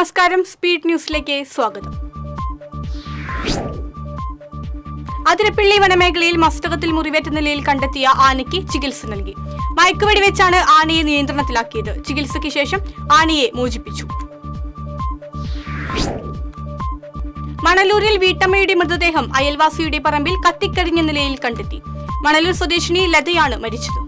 നമസ്കാരം, സ്പീഡ് ന്യൂസിലേക്ക് സ്വാഗതം. അതിരപ്പിള്ളി വനമേഖലയിൽ മസ്തകത്തിൽ മുറിവേറ്റ നിലയിൽ കണ്ടെത്തിയ ആനയ്ക്ക് ചികിത്സ നൽകി. മയക്കുവെടി വെച്ചാണ് ആനയെ നിയന്ത്രണത്തിലാക്കിയത്. ചികിത്സയ്ക്ക് ശേഷം ആനയെ മോചിപ്പിച്ചു. മണലൂരിൽ വീട്ടമ്മയുടെ മൃതദേഹം അയൽവാസിയുടെ പറമ്പിൽ കത്തിക്കരിഞ്ഞ നിലയിൽ കണ്ടെത്തി. മണലൂർ സ്വദേശിനി ലതയാണ് മരിച്ചത്.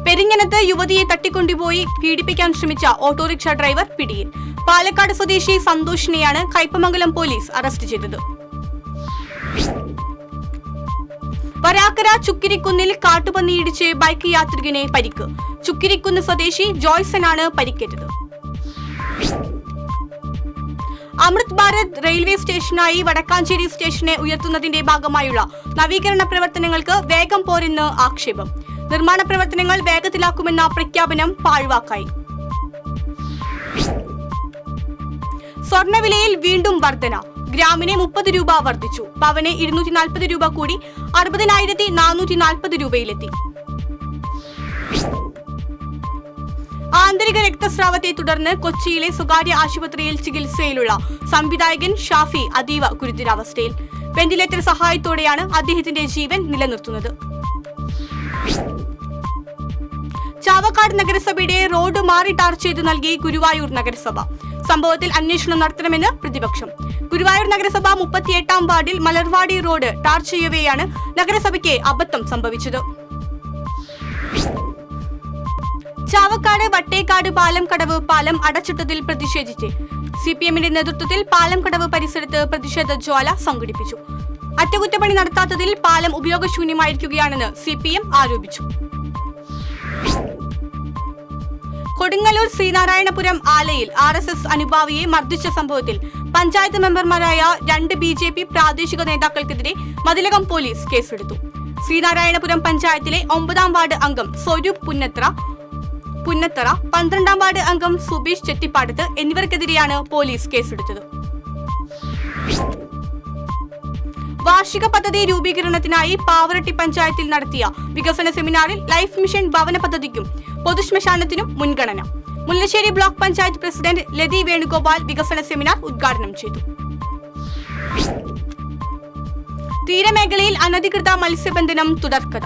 പെരിങ്ങനത്ത് യുവതിയെ തട്ടിക്കൊണ്ടുപോയി പീഡിപ്പിക്കാൻ ശ്രമിച്ച ഓട്ടോറിക്ഷ ഡ്രൈവർ പിടിയിൽ. പാലക്കാട് സ്വദേശി സന്തോഷിനെയാണ് കയ്പമംഗലം പോലീസ് അറസ്റ്റ് ചെയ്തത്. വരാക്കര ചുക്കിരിക്കുന്നിൽ കാട്ടുപന്നിയിടിച്ച് ബൈക്ക് യാത്രികനെ പരിക്ക്. ചുക്കിരിക്കുന്ന് സ്വദേശി ജോയ്സനാണ് പരിക്കേറ്റത്. അമൃത് ഭാരത് റെയിൽവേ സ്റ്റേഷനായി വടക്കാഞ്ചേരി സ്റ്റേഷനെ ഉയർത്തുന്നതിന്റെ ഭാഗമായുള്ള നവീകരണ പ്രവർത്തനങ്ങൾക്ക് വേഗം പോരെന്ന് ആക്ഷേപം. നിർമ്മാണ പ്രവർത്തനങ്ങൾ വേഗത്തിലാക്കുമെന്ന പ്രഖ്യാപനം പാഴ്വാക്കായി. സ്വർണ്ണവിലയിൽ വീണ്ടും വർധന. ഗ്രാമിന് 30 രൂപ വർദ്ധിച്ചു. പവന് 240 രൂപ കൂടി 60,440 രൂപയിലെത്തി. ആന്തരിക രക്തസ്രാവത്തെ തുടർന്ന് കൊച്ചിയിലെ സ്വകാര്യ ആശുപത്രിയിൽ ചികിത്സയിലുള്ള സംവിധായകൻ ഷാഫി അതീവ ഗുരുതരാവസ്ഥയിൽ. വെന്റിലേറ്റർ സഹായത്തോടെയാണ് അദ്ദേഹത്തിന്റെ ജീവൻ നിലനിർത്തുന്നത്. ചാവക്കാട് നഗരസഭയുടെ റോഡ് മാറി ടാർ ചെയ്ത് നൽകി ഗുരുവായൂർ നഗരസഭ. സംഭവത്തിൽ അന്വേഷണം നടത്തണമെന്ന് പ്രതിപക്ഷം. ഗുരുവായൂർ നഗരസഭ 38-ാം വാർഡിൽ മലർവാടി റോഡ് ടാർ ചെയ്യവെയാണ് നഗരസഭയ്ക്ക് അബദ്ധം സംഭവിച്ചത്. ചാവക്കാട് വട്ടേക്കാട് പാലംകടവ് പാലം അടച്ചിട്ടതിൽ പ്രതിഷേധിച്ച് സിപിഎമ്മിന്റെ നേതൃത്വത്തിൽ പാലംകടവ് പരിസരത്ത് പ്രതിഷേധ ജ്വാല സംഘടിപ്പിച്ചു. അറ്റകുറ്റപ്പണി നടത്താത്തതിൽ പാലം ഉപയോഗശൂന്യമായിരിക്കുകയാണെന്ന് സിപിഎം ആരോപിച്ചു. കൊടുങ്ങല്ലൂർ ശ്രീനാരായണപുരം ആലയിൽ RSS അനുഭാവിയെ മർദ്ദിച്ച സംഭവത്തിൽ പഞ്ചായത്ത് മെമ്പർമാരായ 2 BJP പ്രാദേശിക നേതാക്കൾക്കെതിരെ മതിലകം പോലീസ് കേസെടുത്തു. ശ്രീനാരായണപുരം പഞ്ചായത്തിലെ 9-ാം വാർഡ് അംഗം സ്വരൂപ് പുന്നത്തറ, 12-ാം വാർഡ് അംഗം സുബീഷ് ചെട്ടിപ്പാടത്ത് എന്നിവർക്കെതിരെയാണ് പോലീസ് കേസെടുത്തത്. വാർഷിക പദ്ധതി രൂപീകരണത്തിനായി പാവറട്ടി പഞ്ചായത്തിൽ നടത്തിയ വികസന സെമിനാറിൽ ലൈഫ് മിഷൻ ഭവന പദ്ധതിക്കും പൊതുശ്മശാനത്തിനും മുൻഗണന. മുല്ലശ്ശേരി ബ്ലോക്ക് പഞ്ചായത്ത് പ്രസിഡന്റ് ലതി വേണുഗോപാൽ വികസന സെമിനാർ ഉദ്ഘാടനം ചെയ്തു. തീരമേഖലയിൽ അനധികൃത മത്സ്യബന്ധനം തുടർക്കഥ.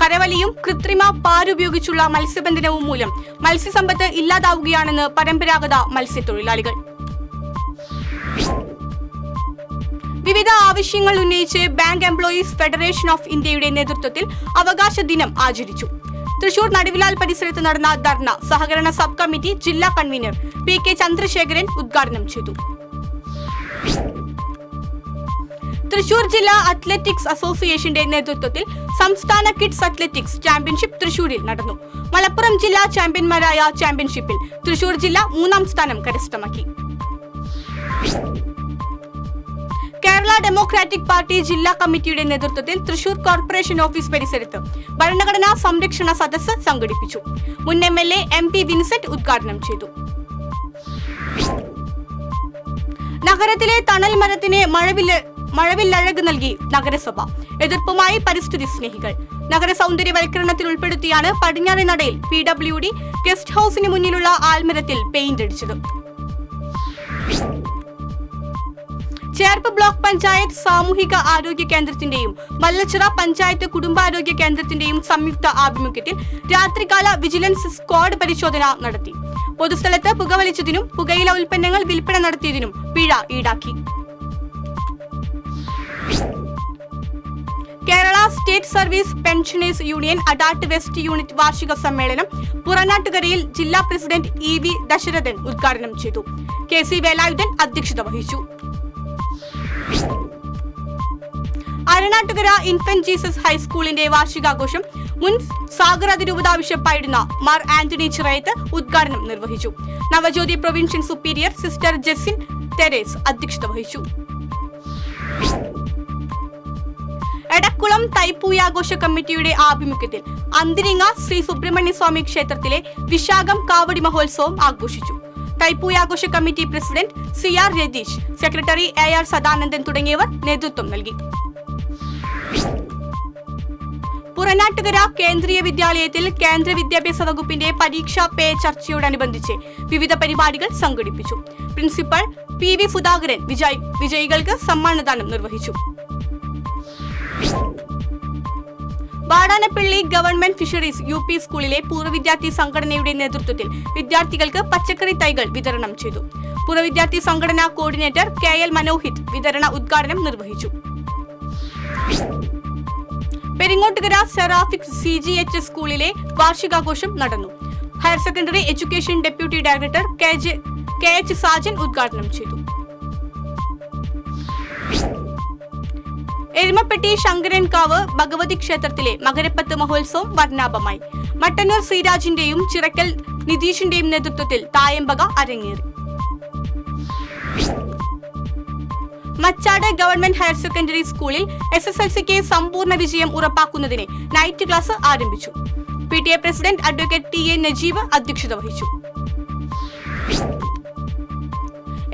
കരവലിയും കൃത്രിമ പാരുപയോഗിച്ചുള്ള മത്സ്യബന്ധനവും മൂലം മത്സ്യസമ്പത്ത് ഇല്ലാതാവുകയാണെന്ന് പരമ്പരാഗത മത്സ്യത്തൊഴിലാളികൾ. വിവിധ ആവശ്യങ്ങൾ ഉന്നയിച്ച് ബാങ്ക് എംപ്ലോയീസ് ഫെഡറേഷൻ ഓഫ് ഇന്ത്യയുടെ നേതൃത്വത്തിൽ അവകാശ ദിനം ആചരിച്ചു. തൃശൂർ നടുവിലാൽ പരിസരത്ത് നടന്ന ധർണ സഹകരണ സബ് കമ്മിറ്റി ജില്ലാ കൺവീനർ PK ചന്ദ്രശേഖരൻ ഉദ്ഘാടനം ചെയ്തു. തൃശൂർ ജില്ലാ അത്ലറ്റിക്സ് അസോസിയേഷന്റെ നേതൃത്വത്തിൽ സംസ്ഥാന കിഡ്സ് അത്ലറ്റിക്സ് ചാമ്പ്യൻഷിപ്പ് തൃശൂരിൽ നടന്നു. മലപ്പുറം ജില്ലാ ചാമ്പ്യന്മാരായ ചാമ്പ്യൻഷിപ്പിൽ തൃശൂർ ജില്ല 3-ാം സ്ഥാനം കരസ്ഥമാക്കി. കേരള ഡെമോക്രാറ്റിക് പാർട്ടി ജില്ലാ കമ്മിറ്റിയുടെ നേതൃത്വത്തിൽ തൃശൂർ കോർപ്പറേഷൻ ഓഫീസ് പരിസരത്ത് ഭരണഘടനാ സംരക്ഷണ സദസ്സ് സംഘടിപ്പിച്ചു. മുൻ MLA MP വിൻസെന്റ് ഉദ്ഘാടനം ചെയ്തു. നഗരത്തിലെ തണൽ മരത്തിന് മഴവില്ലഴക് നൽകി നഗരസഭ. എതിർപ്പുമായി പരിസ്ഥിതി സ്നേഹികൾ. നഗര സൗന്ദര്യവൽക്കരണത്തിൽ ഉൾപ്പെടുത്തിയാണ് പടിഞ്ഞാറേ നടയിൽ PWD ഗസ്റ്റ് ഹൌസിന് മുന്നിലുള്ള ആൽമരത്തിൽ പെയിന്റ് അടിച്ചത്. ചേർപ്പ് ബ്ലോക്ക് പഞ്ചായത്ത് സാമൂഹിക ആരോഗ്യ കേന്ദ്രത്തിന്റെയും മല്ലച്ചിറ പഞ്ചായത്ത് കുടുംബാരോഗ്യ കേന്ദ്രത്തിന്റെയും സംയുക്ത ആഭിമുഖ്യത്തിൽ രാത്രികാല വിജിലൻസ് സ്ക്വാഡ് പരിശോധന നടത്തി. പൊതുസ്ഥലത്ത് പുകവലിച്ചതിനും പുകയില ഉൽപ്പന്നങ്ങൾ വിൽപ്പന നടത്തിയതിനും പിഴ ഈടാക്കി. Kerala state service pensioners union Adat west unit വാർഷിക സമ്മേളനം പുറനാട്ടുകരയിൽ ജില്ലാ പ്രസിഡന്റ് EV ദശരഥൻ ഉദ്ഘാടനം ചെയ്തു. KC വേലായുധൻ അധ്യക്ഷത വഹിച്ചു. അരണാട്ടുകര ഇൻഫന്റ് ജീസസ് ഹൈസ്കൂളിന്റെ വാർഷികാഘോഷം മുൻ സാഗർ അതിരൂപത ബിഷപ്പായിരുന്ന മാർ ആന്റണി ചിറയത്ത് ഉദ്ഘാടനം നിർവഹിച്ചു. Navajyothi provincial superior sister Jesin Therese അധ്യക്ഷത വഹിച്ചു. എടക്കുളം തൈപ്പൂയാഘോഷ കമ്മിറ്റിയുടെ ആഭിമുഖ്യത്തിൽ അന്തിരിങ്ങ ശ്രീ സുബ്രഹ്മണ്യ സ്വാമി ക്ഷേത്രത്തിലെ വിശാഖം കാവടി മഹോത്സവം ആഘോഷിച്ചു. തൈപ്പൂയാഘോഷ committee president CR Ratheesh, secretary AR Sadanandan തുടങ്ങിയവർ നേതൃത്വം നൽകി. പുറനാട്ടുകര കേന്ദ്രീയ വിദ്യാലയത്തിൽ കേന്ദ്ര വിദ്യാഭ്യാസ വകുപ്പിന്റെ പരീക്ഷാ പേ ചർച്ചയോടനുബന്ധിച്ച് വിവിധ പരിപാടികൾ സംഘടിപ്പിച്ചു. പ്രിൻസിപ്പൽ PV സുധാകരൻ വിജയികൾക്ക് സമ്മാനദാനം നിർവഹിച്ചു. വാടാനപ്പള്ളി ഗവൺമെന്റ് ഫിഷറീസ് UP സ്കൂളിലെ പൂർവ്വ വിദ്യാർത്ഥി സംഘടനയുടെ നേതൃത്വത്തിൽ വിദ്യാർത്ഥികൾക്ക് പച്ചക്കറി തൈകൾ വിതരണം ചെയ്തു. പൂർവ്വ വിദ്യാർത്ഥി സംഘടനാ കോർഡിനേറ്റർ KL മനോഹിത് വിതരണ ഉദ്ഘാടനം നിർവഹിച്ചു. പെരിങ്ങോട്ടുകര സെറാഫിക് CGHS സ്കൂളിലെ വാർഷികാഘോഷം നടന്നു. Higher secondary education deputy director KH Sajan ഉദ്ഘാടനം ചെയ്തു. എരുമപ്പെട്ടി ശങ്കരൻകാവ് ഭഗവതി ക്ഷേത്രത്തിലെ മകരപ്പത്ത് മഹോത്സവം വർണ്ണാഭമായി. മട്ടന്നൂർ ശ്രീരാജിന്റെയും ചിറക്കൽ നിതീഷിന്റെയും നേതൃത്വത്തിൽ തായമ്പക അരങ്ങേറി. മച്ചാട് ഗവൺമെന്റ് ഹയർ സെക്കൻഡറി സ്കൂളിൽ SSLCക്ക് സമ്പൂർണ്ണ വിജയം ഉറപ്പാക്കുന്നതിന് നൈറ്റ് ക്ലാസ് ആരംഭിച്ചു. PTA president advocate TA Najeeb അധ്യക്ഷത വഹിച്ചു.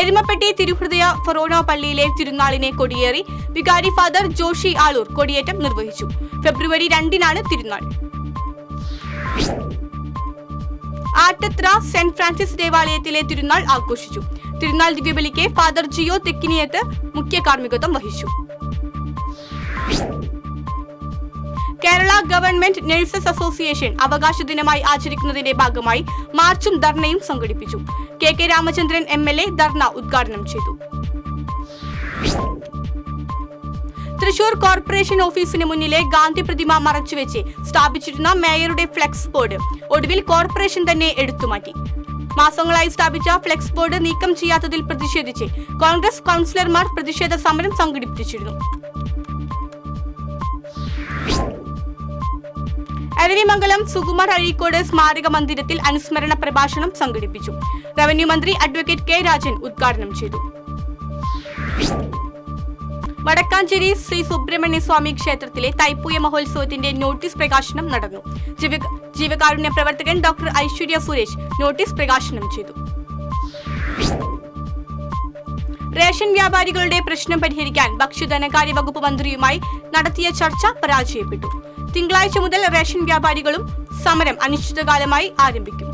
എരുമപ്പെട്ടി തിരുഹൃദയ ഫൊറോന പള്ളിയിലെ തിരുനാളിനെ കൊടിയേറി വികാരി ഫാദർ ജോഷി ആളൂർ കൊടിയേറ്റം നിർവഹിച്ചു. ഫെബ്രുവരി 2-നാണ് തിരുനാൾ. ആറ്റത്ര സെന്റ് ഫ്രാൻസിസ് ദേവാലയത്തിലെ തിരുനാൾ ആഘോഷിച്ചു. തിരുനാൾ ദിവ്യബലിക്ക് ഫാദർ ജിയോ തെക്കിനിയത്ത് മുഖ്യ കാർമ്മികത്വം വഹിച്ചു. കേരള ഗവൺമെന്റ് നഴ്സസ് അസോസിയേഷൻ അവകാശ ദിനമായി ആചരിക്കുന്നതിന്റെ ഭാഗമായി മാർച്ചും ധർണയും സംഘടിപ്പിച്ചു. KK രാമചന്ദ്രൻ MLA ധർണ ഉദ്ഘാടനം ചെയ്തു. തൃശൂർ കോർപ്പറേഷൻ ഓഫീസിന് മുന്നിലെ ഗാന്ധി പ്രതിമ മറച്ചുവെച്ച് സ്ഥാപിച്ചിരുന്ന മേയറുടെ ഫ്ലെക്സ് ബോർഡ് ഒടുവിൽ കോർപ്പറേഷൻ തന്നെ എടുത്തുമാറ്റി. മാസങ്ങളായി സ്ഥാപിച്ച ഫ്ലെക്സ് ബോർഡ് നീക്കം ചെയ്യാത്തതിൽ പ്രതിഷേധിച്ച് കോൺഗ്രസ് കൗൺസിലർമാർ പ്രതിഷേധ സമരം സംഘടിപ്പിച്ചിരുന്നു. അരുവിമംഗലം സുകുമാർ അഴീക്കോട് സ്മാരക മന്ദിരത്തിൽ അനുസ്മരണ പ്രഭാഷണം സംഘടിപ്പിച്ചു. റവന്യൂ മന്ത്രി അഡ്വക്കേറ്റ് K രാജൻ ഉദ്ഘാടനം ചെയ്തു. വടക്കാഞ്ചേരി ശ്രീ സുബ്രഹ്മണ്യ സ്വാമി ക്ഷേത്രത്തിലെ തൈപ്പൂയ മഹോത്സവത്തിന്റെ നോട്ടീസ് പ്രകാശനം നടന്നു. ജീവകാരുണ്യ പ്രവർത്തകൻ ഡോക്ടർ ഐശ്വര്യ സുരേഷ് നോട്ടീസ് പ്രകാശനം ചെയ്തു. റേഷൻ വ്യാപാരികളുടെ പ്രശ്നം പരിഹരിക്കാൻ ഭക്ഷ്യധനകാര്യ വകുപ്പ് മന്ത്രിയുമായി നടത്തിയ ചർച്ച പരാജയപ്പെട്ടു. തിങ്കളാഴ്ച മുതൽ റേഷൻ വ്യാപാരികളും സമരം അനിശ്ചിതകാലമായി ആരംഭിക്കും.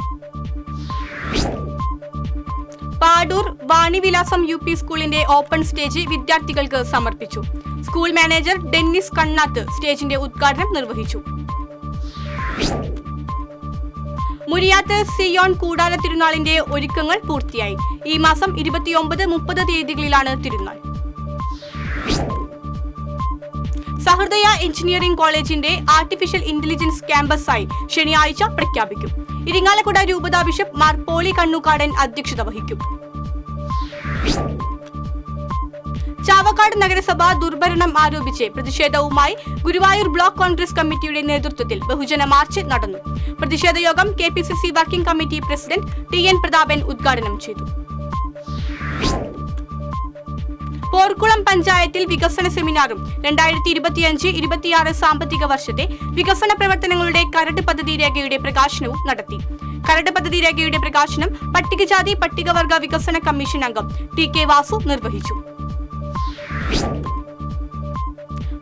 പാടൂർ വാണിവിലാസം UP സ്കൂളിന്റെ ഓപ്പൺ സ്റ്റേജ് വിദ്യാർത്ഥികൾക്ക് സമർപ്പിച്ചു. സ്കൂൾ മാനേജർ ഡെന്നിസ് കണ്ണാത്ത് സ്റ്റേജിന്റെ ഉദ്ഘാടനം നിർവഹിച്ചു. മുരിയാത്ത് സിയോൺ കൂടാര തിരുനാളിന്റെ ഒരുക്കങ്ങൾ പൂർത്തിയായി. ഈ മാസം 29-30 തീയതികളിലാണ് തിരുനാൾ. സഹൃദയ എഞ്ചിനീയറിംഗ് കോളേജിന്റെ ആർട്ടിഫിഷ്യൽ ഇന്റലിജൻസ് ക്യാമ്പസായി ശനിയാഴ്ച പ്രഖ്യാപിക്കും. ഇരിങ്ങാലക്കുട രൂപത ബിഷപ്പ് മാർ പോളി കണ്ണുകാടൻ അധ്യക്ഷത വഹിക്കും. ചാവക്കാട് നഗരസഭ ദുർഭരണം ആരോപിച്ച് പ്രതിഷേധവുമായി ഗുരുവായൂർ ബ്ലോക്ക് കോൺഗ്രസ് കമ്മിറ്റിയുടെ നേതൃത്വത്തിൽ ബഹുജന മാർച്ച് നടന്നു. പ്രതിഷേധ യോഗം KPCC working committee president TN Prathapan ഉദ്ഘാടനം ചെയ്തു. പോർക്കുളം പഞ്ചായത്തിൽ വികസന സെമിനാറും 2025-26 സാമ്പത്തിക വർഷത്തെ വികസന പ്രവർത്തനങ്ങളുടെ കരട് പദ്ധതി രേഖയുടെ പ്രകാശനവും നടത്തി. കരട് പദ്ധതി രേഖയുടെ പ്രകാശനം പട്ടികജാതി പട്ടികവർഗ വികസന കമ്മീഷൻ അംഗം TK വാസു നിർവഹിച്ചു.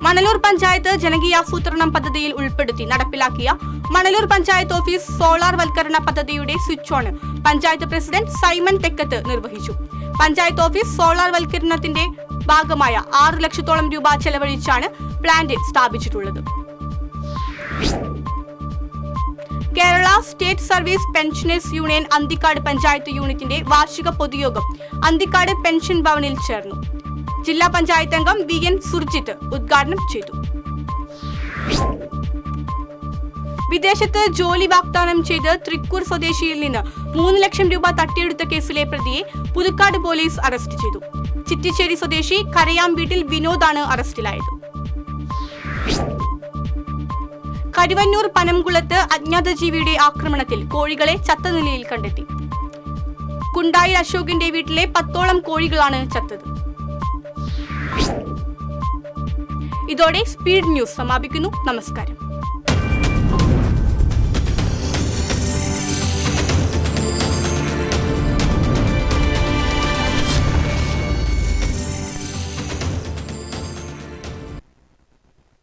മണലൂർ പഞ്ചായത്ത് ജനകീയാസൂത്രണം പദ്ധതിയിൽ ഉൾപ്പെടുത്തി നടപ്പിലാക്കിയ മണലൂർ പഞ്ചായത്ത് ഓഫീസ് സോളാർ വൽക്കരണ പദ്ധതിയുടെ switch on panchayat president Simon Thekkath നിർവഹിച്ചു. പഞ്ചായത്ത് ഓഫീസ് സോളാർ വൽക്കരണത്തിന്റെ ഭാഗമായ 6 ലക്ഷത്തോളം രൂപ ചെലവഴിച്ചാണ് പ്ലാന്റ് സ്ഥാപിച്ചിട്ടുള്ളത്. Kerala state service pensioners union Anthikad panchayat യൂണിറ്റിന്റെ വാർഷിക പൊതുയോഗം അന്തിക്കാട് പെൻഷൻ ഭവനിൽ ചേർന്നു. ജില്ലാ പഞ്ചായത്ത് അംഗം VN സുർജിത്ത് ഉദ്ഘാടനം ചെയ്തു. വിദേശത്ത് ജോലി വാഗ്ദാനം ചെയ്ത് തൃക്കൂർ സ്വദേശിയിൽ നിന്ന് 3 ലക്ഷം രൂപ തട്ടിയെടുത്ത കേസിലെ പ്രതിയെ പുതുക്കാട് പോലീസ് അറസ്റ്റ് ചെയ്തു. ചിറ്റിശ്ശേരി സ്വദേശി കരയാം വീട്ടിൽ വിനോദാണ് അറസ്റ്റിലായത്. കരുവന്നൂർ പനംകുളത്ത് അജ്ഞാത ജീവിയുടെ ആക്രമണത്തിൽ കോഴികളെ ചത്ത നിലയിൽ കണ്ടെത്തി. കുണ്ടായിൽ അശോകിന്റെ വീട്ടിലെ 10ഓളം കോഴികളാണ് ചത്തത്. ഇതോടെ സ്പീഡ് ന്യൂസ് സമാപിക്കുന്നു. നമസ്കാരം.